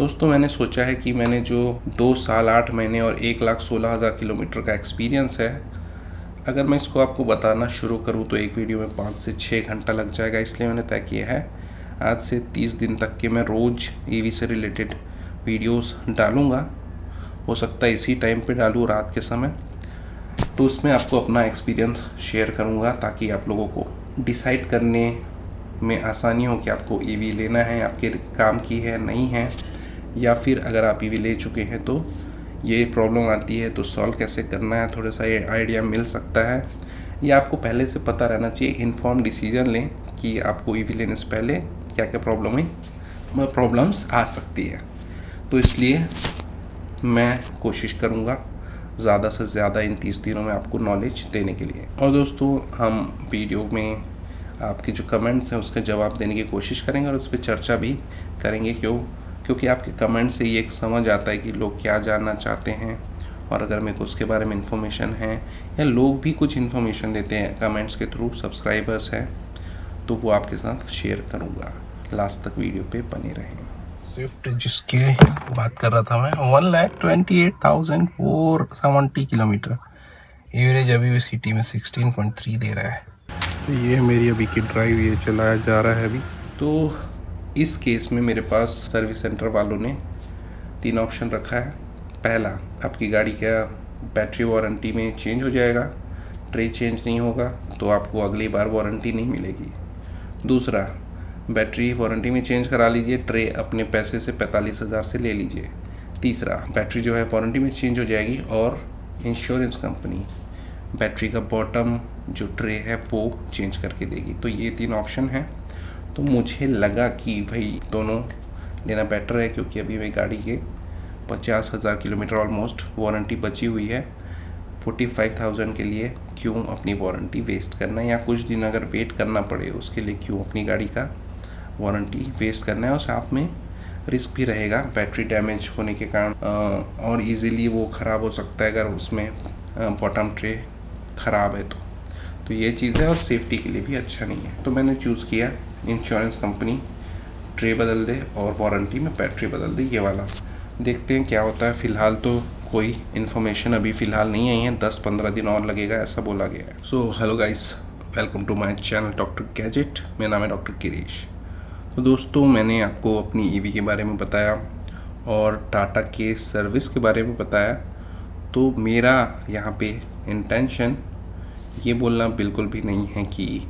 दोस्तों मैंने सोचा है कि मैंने जो 2 साल 8 महीने और 1,16,000 किलोमीटर का एक्सपीरियंस है, अगर मैं इसको आपको बताना शुरू करूं तो एक वीडियो में 5 से 6 घंटा लग जाएगा। इसलिए मैंने तय किया है आज से 30 दिन तक के मैं रोज़ ईवी से रिलेटेड वीडियोस डालूँगा। हो सकता है इसी टाइम पे डालूँ, रात के समय। तो उसमें आपको अपना एक्सपीरियंस शेयर करूँगा ताकि आप लोगों को डिसाइड करने में आसानी हो कि आपको ईवी लेना है, आपके काम की है नहीं है, या फिर अगर आप ईवी ले चुके हैं तो ये प्रॉब्लम आती है तो सॉल्व कैसे करना है, थोड़ा सा आइडिया मिल सकता है। या आपको पहले से पता रहना चाहिए, इन्फॉर्म डिसीजन लें कि आपको ईवी लेने से पहले क्या क्या प्रॉब्लम्स आ सकती है। तो इसलिए मैं कोशिश करूँगा ज़्यादा से ज़्यादा इन 30 दिनों में आपको नॉलेज देने के लिए। और दोस्तों हम वीडियो में आपके जो कमेंट्स हैं उसका जवाब देने की कोशिश करेंगे और उस पर चर्चा भी करेंगे। क्योंकि आपके कमेंट से ये एक समझ आता है कि लोग क्या जानना चाहते हैं, और अगर मेरे को उसके बारे में इन्फॉर्मेशन है या लोग भी कुछ इन्फॉर्मेशन देते हैं कमेंट्स के थ्रू, सब्सक्राइबर्स हैं, तो वो आपके साथ शेयर करूँगा। लास्ट तक वीडियो पे बने रहें। स्विफ्ट जिसके बात कर रहा था मैं, 1,28,470 किलोमीटर, एवरेज अभी भी सिटी में 16.3 दे रहा है। तो ये मेरी अभी की ड्राइव ये चलाया जा रहा है अभी। तो इस केस में मेरे पास सर्विस सेंटर वालों ने 3 ऑप्शन रखा है। पहला, आपकी गाड़ी का बैटरी वारंटी में चेंज हो जाएगा, ट्रे चेंज नहीं होगा तो आपको अगली बार वारंटी नहीं मिलेगी। दूसरा, बैटरी वारंटी में चेंज करा लीजिए, ट्रे अपने पैसे से 45,000 से ले लीजिए। तीसरा, बैटरी जो है वारंटी में चेंज हो जाएगी और इंश्योरेंस कंपनी बैटरी का बॉटम जो ट्रे है वो चेंज करके देगी। तो ये 3 ऑप्शन हैं। तो मुझे लगा कि भाई दोनों लेना बेटर है, क्योंकि अभी मेरी गाड़ी के 50,000 किलोमीटर ऑलमोस्ट वारंटी बची हुई है। 45,000 के लिए क्यों अपनी वारंटी वेस्ट करना है, या कुछ दिन अगर वेट करना पड़े उसके लिए क्यों अपनी गाड़ी का वारंटी वेस्ट करना है। और साथ में रिस्क भी रहेगा बैटरी डैमेज होने के कारण, और इजीली वो ख़राब हो सकता है अगर उसमें बॉटम ट्रे ख़राब है तो ये चीज़ है, और सेफ्टी के लिए भी अच्छा नहीं है। तो मैंने चूज़ किया इंश्योरेंस कंपनी ट्रे बदल दे और वारंटी में बैटरी बदल दे, ये वाला। देखते हैं क्या होता है। फ़िलहाल तो कोई इन्फॉर्मेशन अभी फ़िलहाल नहीं आई है, 10-15 दिन और लगेगा ऐसा बोला गया है। So hello guys, welcome to my channel doctor gadget. मेरा नाम है डॉक्टर गिरीश। तो दोस्तों मैंने आपको अपनी ईवी के बारे में बताया और टाटा के सर्विस के बारे में बताया। तो मेरा यहाँ पे इंटेंशन ये बोलना बिल्कुल भी नहीं है कि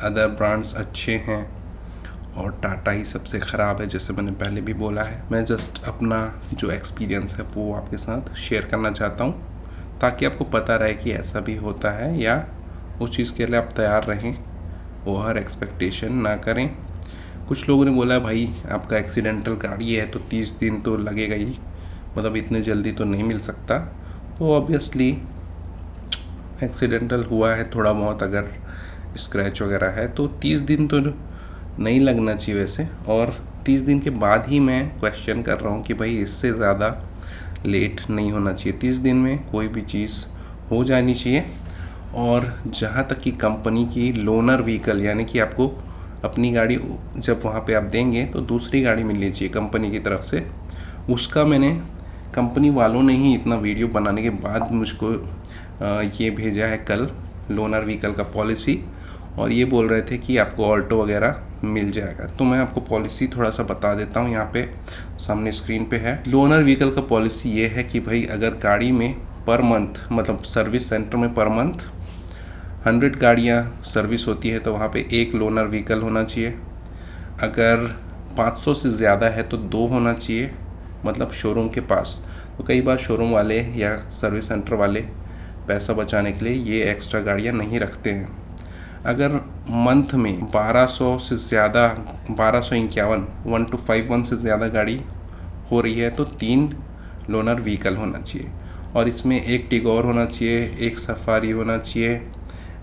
अदर ब्रांड्स अच्छे हैं और टाटा ही सबसे ख़राब है, जैसे मैंने पहले भी बोला है। मैं जस्ट अपना जो एक्सपीरियंस है वो आपके साथ शेयर करना चाहता हूँ, ताकि आपको पता रहे कि ऐसा भी होता है, या उस चीज़ के लिए आप तैयार रहें, ओवर एक्सपेक्टेशन ना करें। कुछ लोगों ने बोला भाई आपका एक्सीडेंटल गाड़ी है तो 30 दिन तो लगेगा ही, मतलब इतने जल्दी तो नहीं मिल सकता। तो ऑब्वियसली एक्सीडेंटल हुआ है थोड़ा बहुत, अगर स्क्रैच वगैरह है तो 30 दिन तो नहीं लगना चाहिए वैसे। और 30 दिन के बाद ही मैं क्वेश्चन कर रहा हूँ कि भाई इससे ज़्यादा लेट नहीं होना चाहिए। 30 दिन में कोई भी चीज़ हो जानी चाहिए। और जहाँ तक कि कंपनी की लोनर व्हीकल, यानी कि आपको अपनी गाड़ी जब वहाँ पे आप देंगे तो दूसरी गाड़ी मिलनी चाहिए कंपनी की तरफ से, उसका मैंने कंपनी वालों ने ही इतना वीडियो बनाने के बाद मुझको ये भेजा है कल, लोनर व्हीकल का पॉलिसी। और ये बोल रहे थे कि आपको ऑल्टो वगैरह मिल जाएगा। तो मैं आपको पॉलिसी थोड़ा सा बता देता हूँ, यहाँ पे सामने स्क्रीन पे है। लोनर व्हीकल का पॉलिसी ये है कि भाई अगर गाड़ी में पर मंथ, मतलब सर्विस सेंटर में पर मंथ 100 गाड़ियाँ सर्विस होती है तो वहाँ पे एक लोनर व्हीकल होना चाहिए। अगर 500 से ज़्यादा है तो 2 होना चाहिए, मतलब शोरूम के पास। तो कई बार शोरूम वाले या सर्विस सेंटर वाले पैसा बचाने के लिए ये एक्स्ट्रा गाड़ियाँ नहीं रखते हैं। अगर मंथ में 1200 से ज़्यादा, 1251 1251 से ज़्यादा गाड़ी हो रही है तो 3 लोनर व्हीकल होना चाहिए। और इसमें एक टिगोर होना चाहिए, एक सफारी होना चाहिए,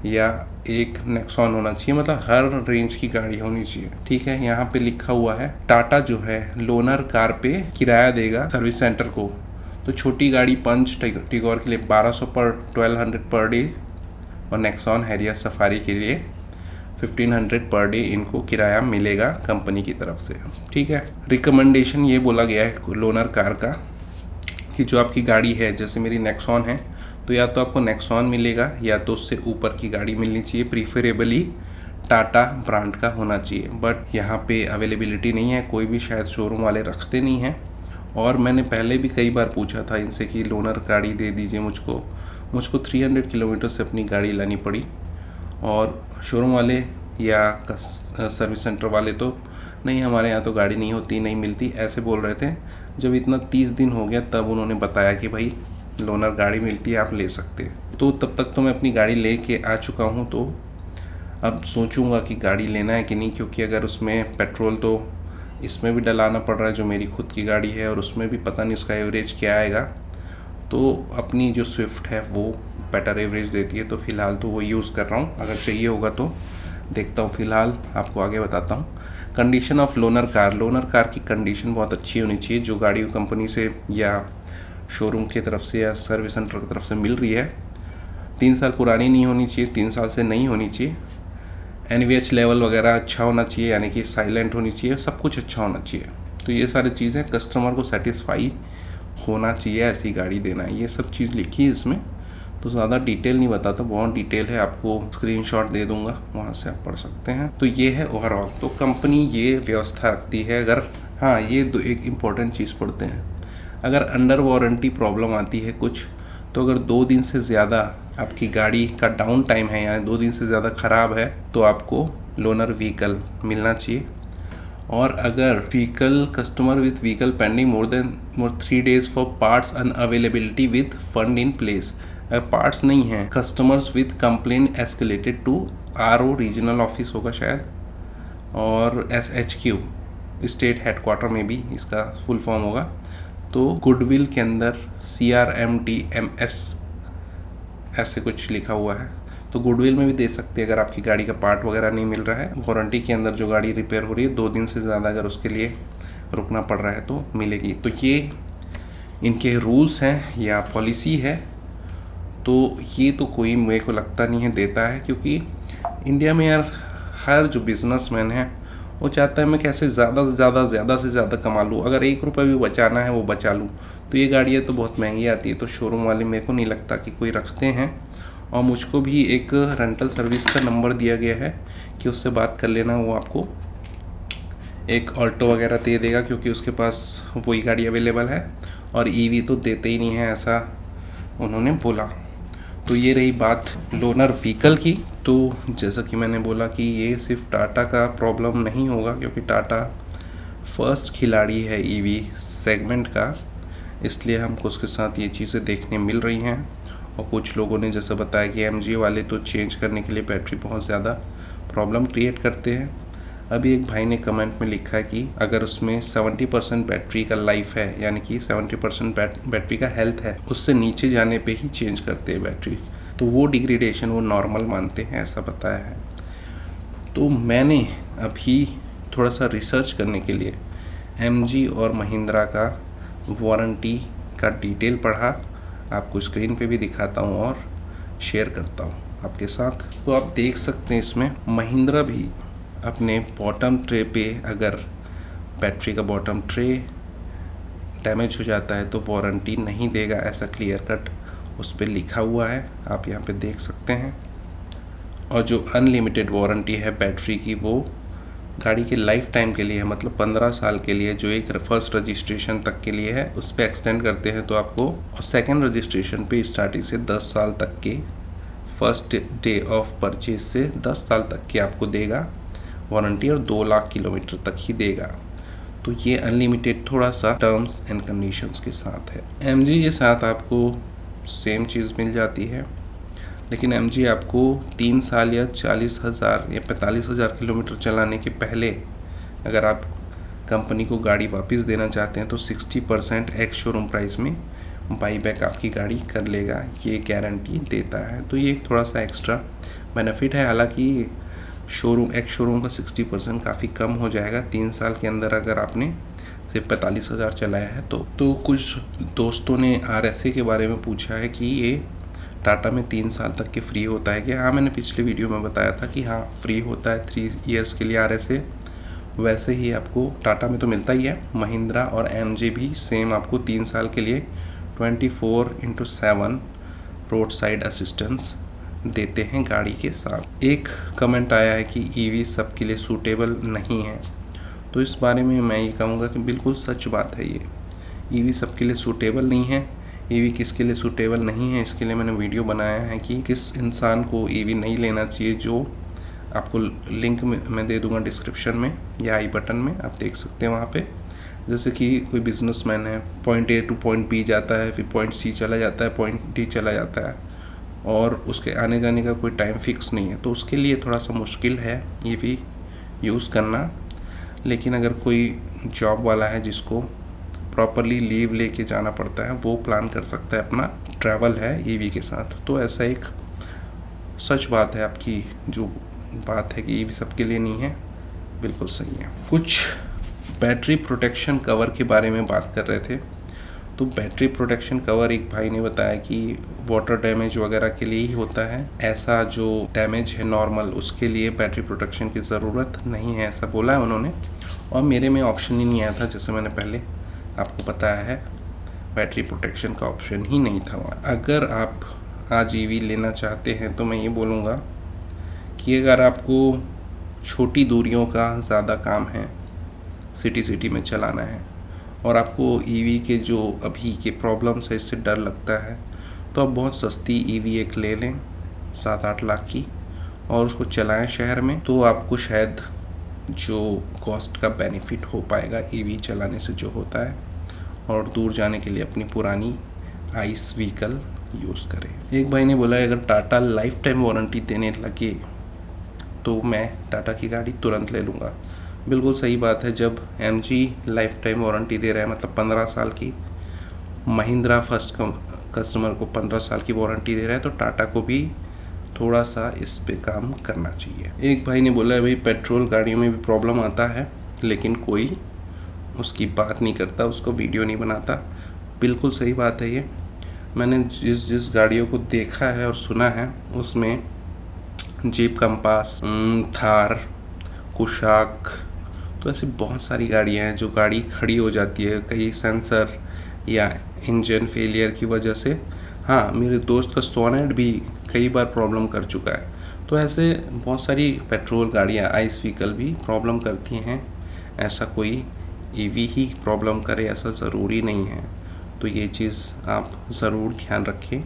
या एक नेक्सॉन होना चाहिए, मतलब हर रेंज की गाड़ी होनी चाहिए। ठीक है, यहाँ पे लिखा हुआ है टाटा जो है लोनर कार पे किराया देगा सर्विस सेंटर को। तो छोटी गाड़ी पंच टिगोर के लिए 1200 पर 1200 पर डे, और नेक्सॉन हैरियर सफारी के लिए 1500 पर डे इनको किराया मिलेगा कंपनी की तरफ से। ठीक है, रिकमेंडेशन ये बोला गया है लोनर कार का कि जो आपकी गाड़ी है, जैसे मेरी नेक्सॉन है, तो या तो आपको नेक्सॉन मिलेगा या तो उससे ऊपर की गाड़ी मिलनी चाहिए, प्रीफरेबली टाटा ब्रांड का होना चाहिए। बट यहाँ पे अवेलेबिलिटी नहीं है, कोई भी शायद शोरूम वाले रखते नहीं हैं। और मैंने पहले भी कई बार पूछा था इनसे कि लोनर गाड़ी दे दीजिए मुझको 300 किलोमीटर से अपनी गाड़ी लानी पड़ी, और शोरूम वाले या सर्विस सेंटर वाले तो नहीं, हमारे यहाँ तो गाड़ी नहीं होती, नहीं मिलती, ऐसे बोल रहे थे। जब इतना 30 दिन हो गया तब उन्होंने बताया कि भाई लोनर गाड़ी मिलती है, आप ले सकते हैं। तो तब तक तो मैं अपनी गाड़ी ले के आ चुका हूँ, तो अब सोचूंगा कि गाड़ी लेना है कि नहीं, क्योंकि अगर उसमें पेट्रोल तो इसमें भी डलाना पड़ रहा है जो मेरी खुद की गाड़ी है, और उसमें भी पता नहीं उसका एवरेज क्या आएगा। तो अपनी जो स्विफ्ट है वो बेटर एवरेज देती है, तो फ़िलहाल तो वो यूज़ कर रहा हूँ। अगर चाहिए होगा तो देखता हूँ, फ़िलहाल आपको आगे बताता हूँ। कंडीशन ऑफ लोनर कार की कंडीशन बहुत अच्छी होनी चाहिए, जो गाड़ी कंपनी से या शोरूम की तरफ से या सर्विस सेंटर की तरफ से मिल रही है। 3 साल पुरानी नहीं होनी चाहिए, 3 साल से नहीं होनी चाहिए। NVH लेवल वगैरह अच्छा होना चाहिए, यानी कि साइलेंट होनी चाहिए, सब कुछ अच्छा होना चाहिए। तो ये सारी चीज़ें कस्टमर को सेटिस्फाई होना चाहिए, ऐसी गाड़ी देना है, ये सब चीज़ लिखी है इसमें। तो ज़्यादा डिटेल नहीं बताता, बहुत डिटेल है, आपको स्क्रीनशॉट दे दूंगा, वहाँ से आप पढ़ सकते हैं। तो ये है ओवरऑल, तो कंपनी ये व्यवस्था रखती है। अगर हाँ, ये एक इम्पॉर्टेंट चीज़ पढ़ते हैं, अगर अंडर वारंटी प्रॉब्लम आती है कुछ, तो अगर 2 दिन से ज़्यादा आपकी गाड़ी का डाउन टाइम है या 2 दिन से ज़्यादा ख़राब है, तो आपको लोनर व्हीकल मिलना चाहिए। और अगर vehicle customer with vehicle pending more 3 days for parts unavailability with fund in place, अगर पार्ट्स नहीं हैं, customers with complain escalated to RO regional office होगा शायद, और SHQ स्टेट हेडक्वार्टर में भी इसका फुल फॉर्म होगा। तो गुडविल के अंदर CRMDMS ऐसे कुछ लिखा हुआ है, तो गुडविल में भी दे सकते हैं अगर आपकी गाड़ी का पार्ट वगैरह नहीं मिल रहा है। वारंटी के अंदर जो गाड़ी रिपेयर हो रही है 2 दिन से ज़्यादा अगर उसके लिए रुकना पड़ रहा है तो मिलेगी। तो ये इनके रूल्स हैं या पॉलिसी है। तो ये तो कोई मेरे को लगता नहीं है देता है, क्योंकि इंडिया में यार हर जो बिजनेसमैन है वो चाहता है मैं कैसे ज़्यादा से ज़्यादा कमा लूँ, अगर 1 रुपये भी बचाना है वो बचा लूँ। तो ये गाड़ियाँ तो बहुत महंगी आती है, तो शोरूम वाले मेरे को नहीं लगता कि कोई रखते हैं। और मुझको भी एक रेंटल सर्विस का नंबर दिया गया है कि उससे बात कर लेना, वो आपको एक ऑल्टो वगैरह दे देगा, क्योंकि उसके पास वही गाड़ी अवेलेबल है, और EV तो देते ही नहीं है, ऐसा उन्होंने बोला। तो ये रही बात लोनर व्हीकल की। तो जैसा कि मैंने बोला कि ये सिर्फ टाटा का प्रॉब्लम नहीं होगा, क्योंकि टाटा फर्स्ट खिलाड़ी है EV सेगमेंट का, इसलिए हमको उसके साथ ये चीज़ें देखने मिल रही हैं। और कुछ लोगों ने जैसा बताया कि MG वाले तो चेंज करने के लिए बैटरी बहुत ज़्यादा प्रॉब्लम क्रिएट करते हैं। अभी एक भाई ने कमेंट में लिखा है कि अगर उसमें 70% बैटरी का लाइफ है, यानी कि 70% बैटरी का हेल्थ है, उससे नीचे जाने पे ही चेंज करते हैं बैटरी, तो वो डिग्रेडेशन वो नॉर्मल मानते हैं, ऐसा बताया है। तो मैंने अभी थोड़ा सा रिसर्च करने के लिए MG और महिंद्रा का वारंटी का डिटेल पढ़ा, आपको स्क्रीन पे भी दिखाता हूँ और शेयर करता हूँ आपके साथ। तो आप देख सकते हैं इसमें महिंद्रा भी अपने बॉटम ट्रे पे, अगर बैटरी का बॉटम ट्रे डैमेज हो जाता है तो वारंटी नहीं देगा, ऐसा क्लियर कट उस पर लिखा हुआ है, आप यहाँ पे देख सकते हैं। और जो अनलिमिटेड वारंटी है बैटरी की, वो गाड़ी के लाइफ टाइम के लिए है, मतलब 15 साल के लिए, जो एक फर्स्ट रजिस्ट्रेशन तक के लिए है, उस पर एक्सटेंड करते हैं तो आपको, और सेकेंड रजिस्ट्रेशन पे स्टार्टिंग से 10 साल तक के, फर्स्ट डे ऑफ परचेज से 10 साल तक की आपको देगा वारंटी, और 2 लाख किलोमीटर तक ही देगा। तो ये अनलिमिटेड थोड़ा सा टर्म्स एंड कंडीशंस के साथ है। MG के साथ आपको सेम चीज़ मिल जाती है, लेकिन MG आपको 3 साल या 40,000 या 45,000 किलोमीटर चलाने के पहले अगर आप कंपनी को गाड़ी वापस देना चाहते हैं तो 60% एक्स शोरूम प्राइस में बाईबैक आपकी गाड़ी कर लेगा, ये गारंटी देता है। तो ये थोड़ा सा एक्स्ट्रा बेनिफिट है। हालांकि एक्स शोरूम का 60% काफ़ी कम हो जाएगा 3 साल के अंदर अगर आपने सिर्फ 45,000 चलाया है तो कुछ दोस्तों ने RSA के बारे में पूछा है कि ये टाटा में 3 साल तक के फ्री होता है क्या? हाँ, मैंने पिछले वीडियो में बताया था कि हाँ फ्री होता है 3 ईयर्स के लिए RSA। वैसे ही आपको टाटा में तो मिलता ही है, महिंद्रा और MG भी सेम आपको 3 साल के लिए 24/7 रोड साइड असिस्टेंस देते हैं गाड़ी के साथ। एक कमेंट आया है कि EV सबके लिए सूटेबल नहीं है, तो इस बारे में मैं ये कहूँगा कि बिल्कुल सच बात है। ये EV सबके लिए सूटेबल नहीं है। EV किसके लिए सूटेबल नहीं है, इसके लिए मैंने वीडियो बनाया है कि किस इंसान को EV नहीं लेना चाहिए, जो आपको लिंक में मैं दे दूंगा डिस्क्रिप्शन में या आई बटन में, आप देख सकते हैं वहाँ पे। जैसे कि कोई बिजनेसमैन है, point A two point B जाता है, फिर पॉइंट C चला जाता है, पॉइंट D चला जाता है, और उसके आने जाने का कोई टाइम फिक्स नहीं है, तो उसके लिए थोड़ा सा मुश्किल है EV यूज़ करना। लेकिन अगर कोई जॉब वाला है जिसको प्रॉपरली लीव लेके जाना पड़ता है, वो प्लान कर सकता है अपना ट्रैवल है EV के साथ। तो ऐसा एक सच बात है आपकी जो बात है कि EV सबके लिए नहीं है, बिल्कुल सही है। कुछ बैटरी प्रोटेक्शन कवर के बारे में बात कर रहे थे। तो बैटरी प्रोटेक्शन कवर एक भाई ने बताया कि वाटर डैमेज वगैरह के लिए ही होता है, ऐसा जो डैमेज है नॉर्मल उसके लिए बैटरी प्रोटेक्शन की ज़रूरत नहीं है, ऐसा बोला है उन्होंने। और मेरे में ऑप्शन ही नहीं आया था, जैसे मैंने पहले आपको बताया है, बैटरी प्रोटेक्शन का ऑप्शन ही नहीं था वहाँ। अगर आप आज EV लेना चाहते हैं तो मैं ये बोलूँगा कि अगर आपको छोटी दूरियों का ज़्यादा काम है, सिटी में चलाना है, और आपको EV के जो अभी के प्रॉब्लम्स है इससे डर लगता है, तो आप बहुत सस्ती EV एक ले लें 7-8 लाख की, और उसको चलाएं शहर में, तो आपको शायद जो कॉस्ट का बेनिफिट हो पाएगा EV चलाने से जो होता है, और दूर जाने के लिए अपनी पुरानी आइस व्हीकल यूज़ करें। एक भाई ने बोला अगर टाटा लाइफ टाइम वारंटी देने लगे तो मैं टाटा की गाड़ी तुरंत ले लूँगा। बिल्कुल सही बात है। जब MG लाइफ टाइम वारंटी दे रहा है, मतलब 15 साल की, महिंद्रा फर्स्ट कस्टमर को 15 साल की वारंटी दे रहा है, तो टाटा को भी थोड़ा सा इस पे काम करना चाहिए। एक भाई ने बोला है भाई पेट्रोल गाड़ियों में भी प्रॉब्लम आता है, लेकिन कोई उसकी बात नहीं करता, उसको वीडियो नहीं बनाता। बिल्कुल सही बात है ये। मैंने जिस गाड़ियों को देखा है और सुना है उसमें जीप कंपास, थार, कुशाक, तो ऐसी बहुत सारी गाड़ियाँ हैं जो गाड़ी खड़ी हो जाती है कहीं सेंसर या इंजन फेलियर की वजह से। हाँ, मेरे दोस्त का सोनेट भी कई बार प्रॉब्लम कर चुका है। तो ऐसे बहुत सारी पेट्रोल गाड़ियाँ, आइस व्हीकल भी प्रॉब्लम करती हैं। ऐसा कोई EV ही प्रॉब्लम करे ऐसा ज़रूरी नहीं है। तो ये चीज़ आप ज़रूर ध्यान रखें,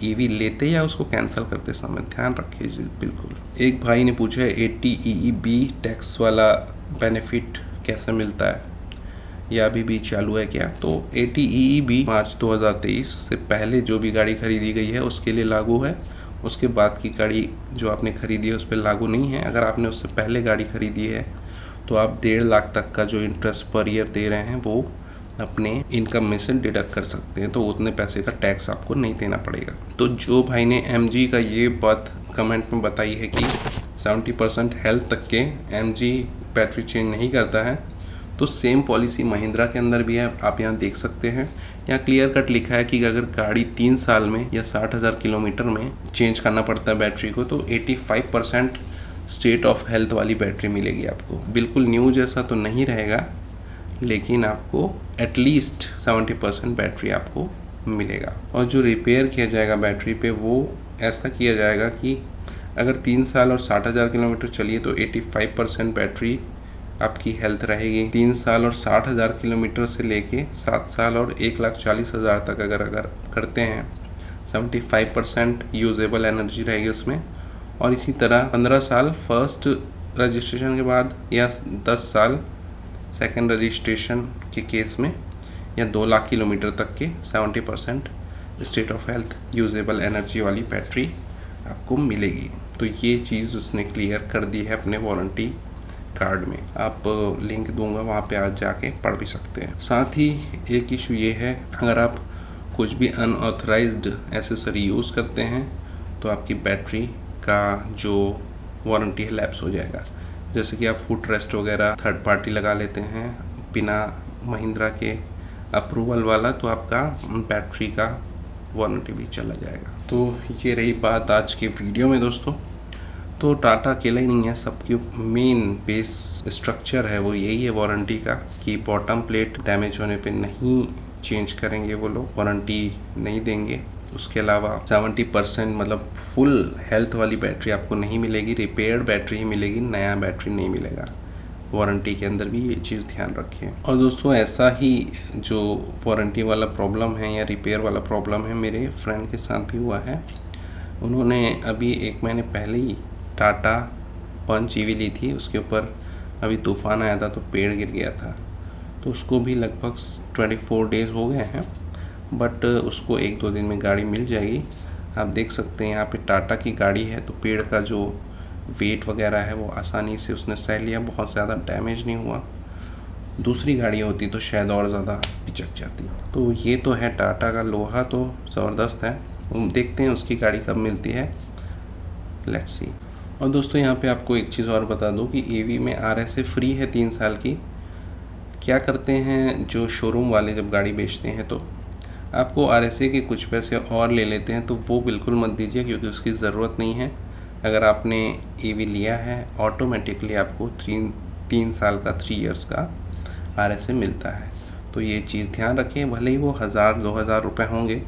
EV लेते या उसको कैंसिल करते समय ध्यान रखें जी, बिल्कुल। एक भाई ने पूछा है 80EEB टैक्स वाला बेनिफिट कैसे मिलता है, या अभी भी चालू है क्या? तो 80EEB मार्च 2023 से पहले जो भी गाड़ी खरीदी गई है उसके लिए लागू है। उसके बाद की गाड़ी जो आपने खरीदी है उस पर लागू नहीं है। अगर आपने उससे पहले गाड़ी खरीदी है तो आप 1.5 लाख तक का जो इंटरेस्ट पर ईयर दे रहे हैं वो अपने इनकम में से डिडक्ट कर सकते हैं, तो उतने पैसे का टैक्स आपको नहीं देना पड़ेगा। तो जो भाई ने MG का ये बात कमेंट में बताई है कि 70% हेल्थ तक के MG बैटरी चेंज नहीं करता है, तो सेम पॉलिसी महिंद्रा के अंदर भी है। आप यहाँ देख सकते हैं, यहाँ क्लियर कट लिखा है कि अगर गाड़ी 3 साल में या 60,000 किलोमीटर में चेंज करना पड़ता है बैटरी को, तो 85% स्टेट ऑफ हेल्थ वाली बैटरी मिलेगी आपको। बिल्कुल न्यू जैसा तो नहीं रहेगा, लेकिन आपको एटलीस्ट 70% बैटरी आपको मिलेगा। और जो रिपेयर किया जाएगा बैटरी पे, वो ऐसा किया जाएगा कि अगर 3 साल और 60,000 किलोमीटर चलिए तो 85% बैटरी आपकी हेल्थ रहेगी। 3 साल और 60,000 किलोमीटर से लेके 7 साल और 1,40,000 तक अगर करते हैं, 75% यूजेबल एनर्जी रहेगी उसमें। और इसी तरह 15 साल फर्स्ट रजिस्ट्रेशन के बाद, या 10 साल सेकेंड रजिस्ट्रेशन के केस में, या 2 लाख किलोमीटर तक के 70% state of health usable energy वाली बैटरी आपको मिलेगी। तो ये चीज़ उसने क्लियर कर दी है अपने वारंटी कार्ड में। आप लिंक दूंगा, वहाँ पे आज जाके पढ़ भी सकते हैं। साथ ही एक इशू ये है, अगर आप कुछ भी अनऑथराइज्ड एसेसरी यूज़ करते हैं तो आपकी बैटरी का जो वारंटी है लैप्स हो जाएगा। जैसे कि आप फुट रेस्ट वगैरह थर्ड पार्टी लगा लेते हैं बिना महिंद्रा के अप्रूवल वाला, तो आपका बैटरी का वारंटी भी चला जाएगा। तो ये रही बात आज के वीडियो में दोस्तों। तो टाटा अकेला ही नहीं है, सबकी मेन बेस स्ट्रक्चर है वो यही है वारंटी का, कि बॉटम प्लेट डैमेज होने पे नहीं चेंज करेंगे वो लोग, वारंटी नहीं देंगे। उसके अलावा 70% मतलब फुल हेल्थ वाली बैटरी आपको नहीं मिलेगी, रिपेयर्ड बैटरी ही मिलेगी, नया बैटरी नहीं मिलेगा। वारंटी के अंदर भी ये चीज़ ध्यान रखें। और दोस्तों ऐसा ही जो वारंटी वाला प्रॉब्लम है या रिपेयर वाला प्रॉब्लम है मेरे फ्रेंड के साथ भी हुआ है। उन्होंने अभी 1 महीने पहले ही टाटा पंच ईवी ली थी, उसके ऊपर अभी तूफ़ान आया था तो पेड़ गिर गया था। तो उसको भी लगभग 24 डेज़ हो गए हैं, बट उसको 1-2 दिन में गाड़ी मिल जाएगी। आप देख सकते हैं यहाँ पे टाटा की गाड़ी है, तो पेड़ का जो वेट वगैरह है वो आसानी से उसने सह लिया, बहुत ज़्यादा डैमेज नहीं हुआ। दूसरी गाड़ी होती तो शायद और ज़्यादा पिचक जाती। तो ये तो है टाटा का लोहा, तो ज़बरदस्त है। देखते हैं उसकी गाड़ी कब मिलती है, लेट्स सी। और दोस्तों यहाँ पे आपको एक चीज़ और बता दूँ कि ईवी में RSA फ्री है 3 साल की। क्या करते हैं जो शोरूम वाले जब गाड़ी बेचते हैं तो आपको RSA के कुछ पैसे और ले लेते हैं, तो वो बिल्कुल मत दीजिए क्योंकि उसकी ज़रूरत नहीं है। अगर आपने ईवी लिया है ऑटोमेटिकली आपको 3 साल का 3 इयर्स का RSA मिलता है। तो ये चीज़ ध्यान रखें, भले ही वो 1000-2000 रुपये होंगे,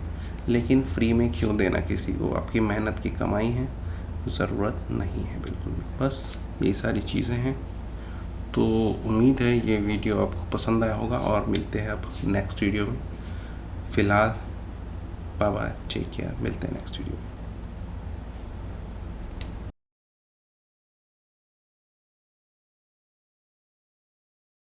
लेकिन फ्री में क्यों देना किसी को, आपकी मेहनत की कमाई है, ज़रूरत नहीं है बिल्कुल भी। बस यही सारी चीज़ें हैं। तो उम्मीद है ये वीडियो आपको पसंद आया होगा और मिलते हैं अब नेक्स्ट वीडियो में। फ़िलहाल बाय बाय, टेक केयर, मिलते हैं नेक्स्ट वीडियो में।